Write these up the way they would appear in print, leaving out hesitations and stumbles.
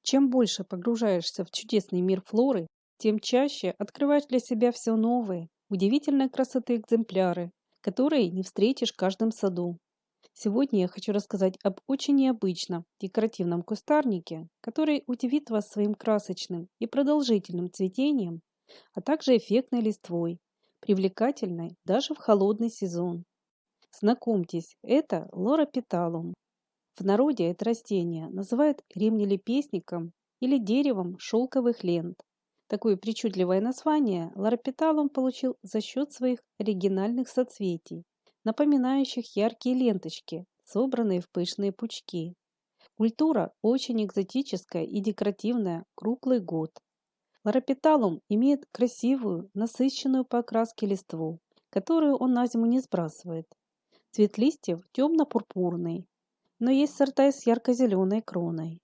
Чем больше погружаешься в чудесный мир флоры, тем чаще открываешь для себя все новые, удивительной красоты экземпляры, которые не встретишь в каждом саду. Сегодня я хочу рассказать об очень необычном декоративном кустарнике, который удивит вас своим красочным и продолжительным цветением, а также эффектной листвой, привлекательной даже в холодный сезон. Знакомьтесь, это лоропиталум. В народе это растение называют ремнелепестником или деревом шелковых лент. Такое причудливое название лоропиталум получил за счет своих оригинальных соцветий, напоминающих яркие ленточки, собранные в пышные пучки. Культура очень экзотическая и декоративная круглый год. Лоропиталум имеет красивую, насыщенную по окраске листву, которую он на зиму не сбрасывает. Цвет листьев темно-пурпурный, но есть сорта с ярко-зеленой кроной.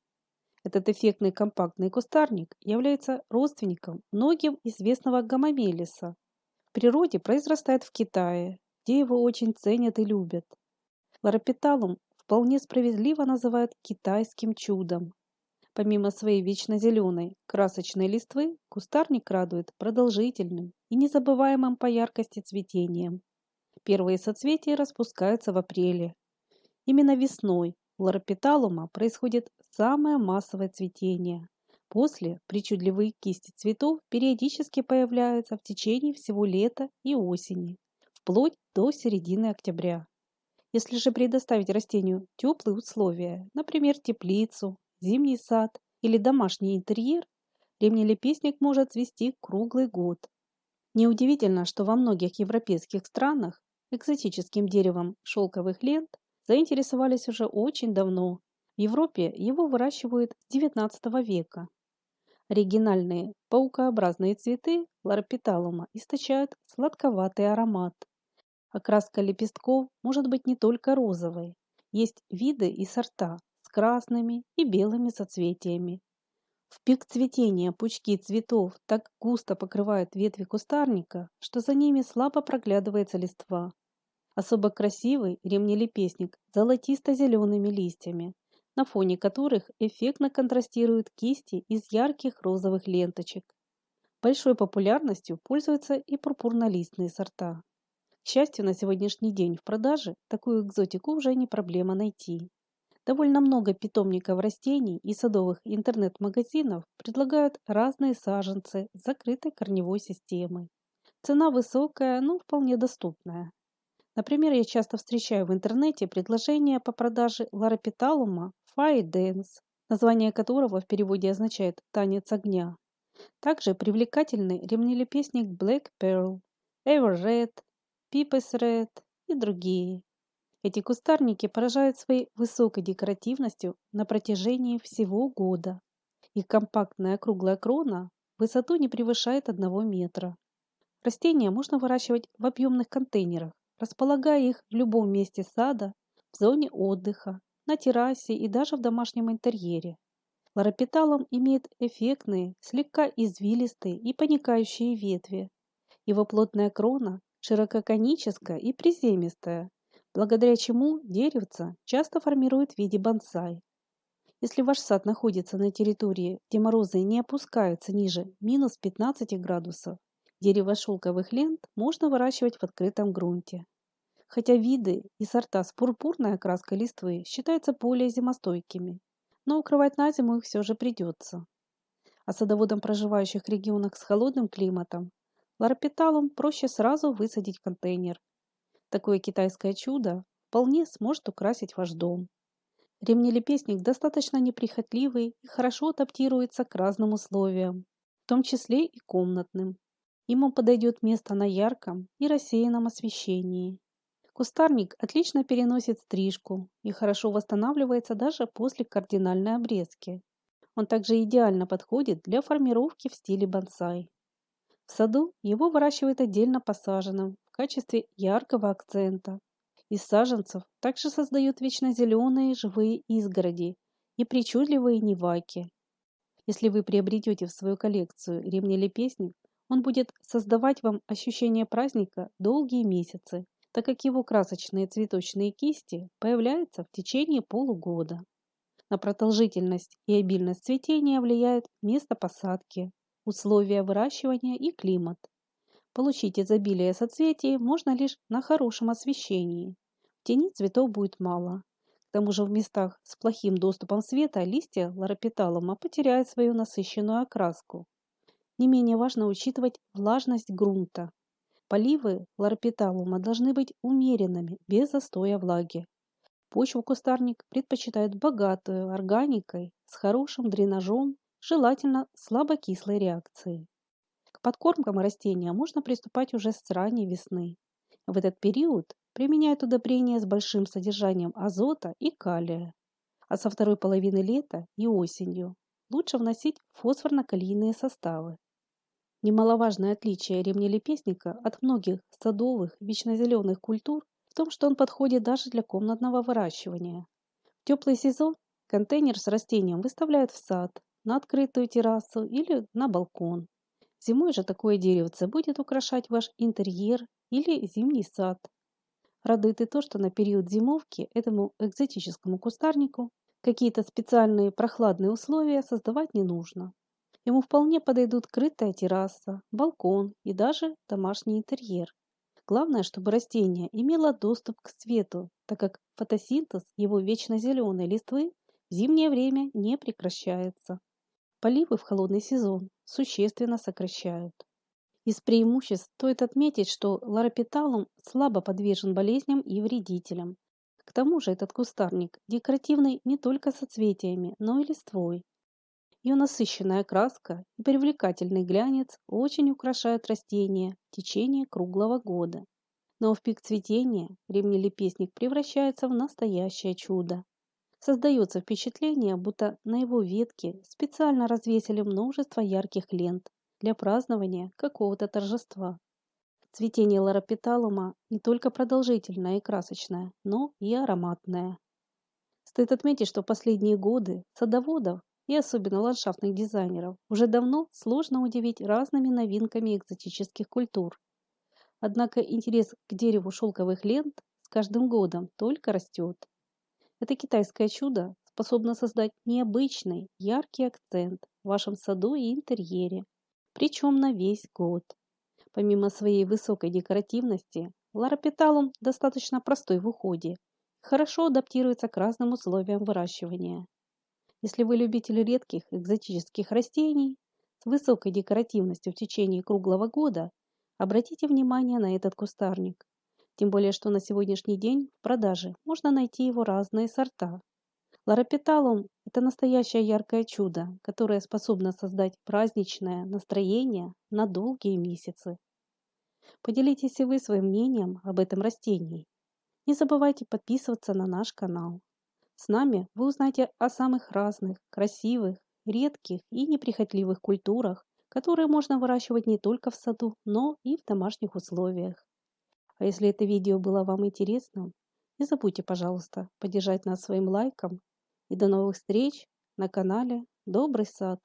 Этот эффектный компактный кустарник является родственником многим известного гамамелиса. В природе произрастает в Китае, где его очень ценят и любят. Лоропиталум вполне справедливо называют китайским чудом. Помимо своей вечно зеленой, красочной листвы, кустарник радует продолжительным и незабываемым по яркости цветением. Первые соцветия распускаются в апреле. Именно весной у лоропиталума происходит самое массовое цветение. После причудливые кисти цветов периодически появляются в течение всего лета и осени, вплоть до середины октября. Если же предоставить растению теплые условия, например, теплицу, зимний сад или домашний интерьер, ремнелепестник может цвести круглый год. Неудивительно, что во многих европейских странах экзотическим деревом шелковых лент заинтересовались уже очень давно. В Европе его выращивают с XIX века. Оригинальные паукообразные цветы лоропиталума источают сладковатый аромат. Окраска лепестков может быть не только розовой. Есть виды и сорта с красными и белыми соцветиями. В пик цветения пучки цветов так густо покрывают ветви кустарника, что за ними слабо проглядывается листва. Особо красивый ремнелепестник с золотисто-зелеными листьями, на фоне которых эффектно контрастируют кисти из ярких розовых ленточек. Большой популярностью пользуются и пурпурнолистные сорта. К счастью, на сегодняшний день в продаже такую экзотику уже не проблема найти. Довольно много питомников растений и садовых интернет-магазинов предлагают разные саженцы с закрытой корневой системой. Цена высокая, но вполне доступная. Например, я часто встречаю в интернете предложения по продаже лоропиталума Fire Dance, название которого в переводе означает «танец огня». Также привлекательны ремнелепестник Black Pearl, Ever Red, Pipes Red и другие. Эти кустарники поражают своей высокой декоративностью на протяжении всего года. Их компактная круглая крона в высоту не превышает 1 метра. Растения можно выращивать в объемных контейнерах, располагая их в любом месте сада, в зоне отдыха, на террасе и даже в домашнем интерьере. Лоропиталум имеет эффектные, слегка извилистые и поникающие ветви. Его плотная крона ширококоническая и приземистая, благодаря чему деревца часто формируют в виде бонсай. Если ваш сад находится на территории, где морозы не опускаются ниже -15 градусов, дерево шелковых лент можно выращивать в открытом грунте. Хотя виды и сорта с пурпурной окраской листвы считаются более зимостойкими, но укрывать на зиму их все же придется. А садоводам, проживающих в регионах с холодным климатом, лоропиталум проще сразу высадить в контейнер. Такое китайское чудо вполне сможет украсить ваш дом. Ремнелепестник достаточно неприхотливый и хорошо адаптируется к разным условиям, в том числе и комнатным. Ему подойдет место на ярком и рассеянном освещении. Кустарник отлично переносит стрижку и хорошо восстанавливается даже после кардинальной обрезки. Он также идеально подходит для формировки в стиле бонсай. В саду его выращивают отдельно посаженным в качестве яркого акцента. Из саженцев также создают вечно зеленые живые изгороди и причудливые неваки. Если вы приобретете в свою коллекцию ремнелепестник, он будет создавать вам ощущение праздника долгие месяцы, так как его красочные цветочные кисти появляются в течение полугода. На продолжительность и обильность цветения влияют место посадки, условия выращивания и климат. Получить изобилие соцветий можно лишь на хорошем освещении. В тени цветов будет мало. К тому же в местах с плохим доступом света листья ларопиталума потеряют свою насыщенную окраску. Не менее важно учитывать влажность грунта. Поливы ларопиталума должны быть умеренными, без застоя влаги. Почву кустарник предпочитает богатую органикой, с хорошим дренажом, желательно слабокислой реакцией. К подкормкам растения можно приступать уже с ранней весны. В этот период применяют удобрения с большим содержанием азота и калия, а со второй половины лета и осенью лучше вносить фосфорно-калийные составы. Немаловажное отличие ремнелепестника от многих садовых вечнозеленых культур в том, что он подходит даже для комнатного выращивания. В теплый сезон контейнер с растением выставляют в сад, на открытую террасу или на балкон. Зимой же такое деревце будет украшать ваш интерьер или зимний сад. Радует и то, что на период зимовки этому экзотическому кустарнику какие-то специальные прохладные условия создавать не нужно. Ему вполне подойдут крытая терраса, балкон и даже домашний интерьер. Главное, чтобы растение имело доступ к свету, так как фотосинтез его вечно зеленой листвы в зимнее время не прекращается. Поливы в холодный сезон существенно сокращают. Из преимуществ стоит отметить, что ларопиталум слабо подвержен болезням и вредителям. К тому же этот кустарник декоративный не только соцветиями, но и листвой. Ее насыщенная краска и привлекательный глянец очень украшают растения в течение круглого года. Но в пик цветения ремнелепестник превращается в настоящее чудо. Создается впечатление, будто на его ветке специально развесили множество ярких лент для празднования какого-то торжества. Цветение ларопиталума не только продолжительное и красочное, но и ароматное. Стоит отметить, что в последние годы садоводов и особенно ландшафтных дизайнеров уже давно сложно удивить разными новинками экзотических культур. Однако интерес к дереву шелковых лент с каждым годом только растет. Это китайское чудо способно создать необычный, яркий акцент в вашем саду и интерьере, причем на весь год. Помимо своей высокой декоративности, ларопиталум достаточно простой в уходе, хорошо адаптируется к разным условиям выращивания. Если вы любитель редких экзотических растений с высокой декоративностью в течение круглого года, обратите внимание на этот кустарник. Тем более, что на сегодняшний день в продаже можно найти его разные сорта. Ларопиталум – это настоящее яркое чудо, которое способно создать праздничное настроение на долгие месяцы. Поделитесь и вы своим мнением об этом растении. Не забывайте подписываться на наш канал. С нами вы узнаете о самых разных, красивых, редких и неприхотливых культурах, которые можно выращивать не только в саду, но и в домашних условиях. А если это видео было вам интересным, не забудьте, пожалуйста, поддержать нас своим лайком. И до новых встреч на канале Добрый сад.